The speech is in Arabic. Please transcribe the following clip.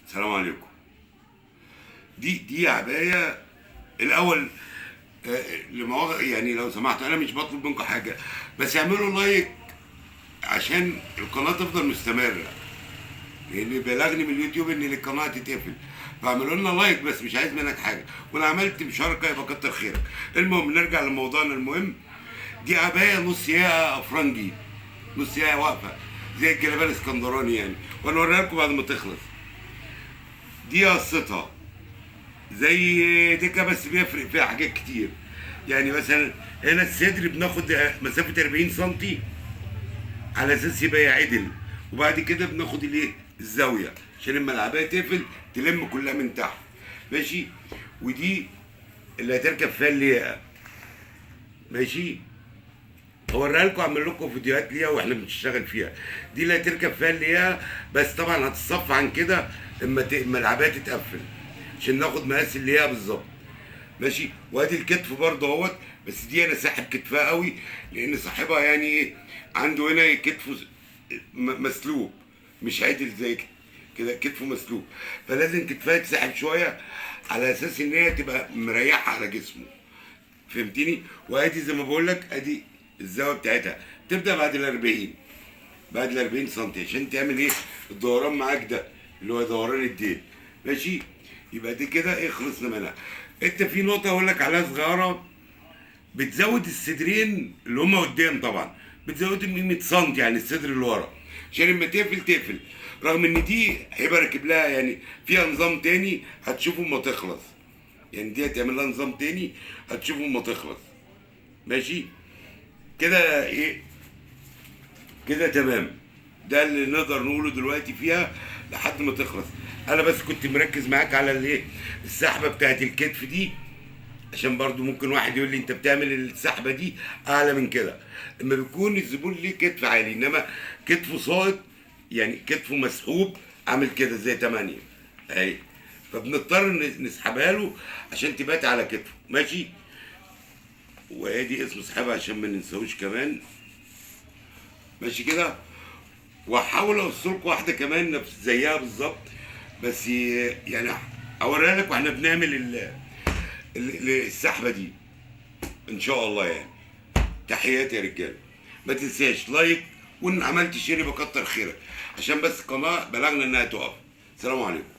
السلام عليكم. دي عباية الأول. يعني لو سمحتوا أنا مش بطلب منكم حاجة، بس اعملوا لايك عشان القناة تفضل مستمرة، لأن بلغني من اليوتيوب إن القناة تتقفل، فاعملوا لنا لايك بس مش عايز منك حاجة، وأنا عملت مشاركة يبقى كتر خيرك. المهم نرجع لموضوعنا المهم. دي عباية نص ياقة أفرنجي، نص ياقة واقفة زي الجلابية الاسكندراني يعني، وأنا أوريها لكم بعد ما تخلص. دي قصتها زي ديكا بس بيفرق فيها حاجات كتير. يعني مثلا هنا الصدر بناخد مسافة 40 سنتي على اساس يبقى عدل، وبعد كده بناخد الايه الزاوية عشان لما العباية تقفل تلم كلها من تحت. ماشي. ودي اللي هتركب فيها اللياقة. ماشي. هوريها لكم، اعمل لكم فيديوهات ليها واحنا بنشتغل فيها. دي اللي هتركب فيها اللياقة، بس طبعا هتصف عن كده اما العباية تتقفل عشان ناخد مقاس اللياقة بالظبط. ماشي. وادي الكتف برضه اهوت، بس دي انا ساحب كتفها قوي لان صاحبها يعني ايه عنده هنا كتفه مسلوب، مش عادل زي كده، كتفه مسلوب، فلازم كتفها تسحب شويه على اساس ان هي تبقى مريحه على جسمه. فهمتني؟ وادي زي ما بقول لك ادي الزاويه بتاعتها تبدا بعد ال 40، بعد ال 40 سم عشان تعمل ايه الدوران معاك ده اللي هو دوران الديل. ماشي. يبقى دي كده ايه خلصنا منها. انت في نقطه اقول لك عليها صغيره، بتزود الصدرين اللي هما قدام طبعا، بتزودهم 100 سم يعني الصدر اللي ورا عشان لما تقفل، رغم ان دي هيبقى راكب لها يعني فيها نظام تاني هتشوفه اما تخلص. يعني دي هتعمل لها نظام تاني هتشوفه اما تخلص. ماشي كده ايه كده تمام. ده اللي نقدر نقوله دلوقتي فيها لحد ما تخلص. انا بس كنت مركز معاك على الايه السحبه بتاعت الكتف دي، عشان برضو ممكن واحد يقول لي انت بتعمل السحبه دي اعلى من كده. اما بيكون الزبون ليه كتف عالي انما كتفه ساقط يعني كتفه مسحوب عامل كده زي 8 اهي، فبنضطر نسحبها له عشان تبات على كتفه. ماشي. وادي اسمه سحبها عشان ما ننساهوش كمان. ماشي كده. وهحاول اوصلكم واحده كمان نفس زيها بالظبط، بس يعني اوريها لك واحنا بنعمل السحبه دي ان شاء الله يعني. تحياتي يا رجاله. ما تنساش لايك، وان عملت شير يبقى كتر خيرك عشان بس القناه بلغنا انها تقف. السلام عليكم.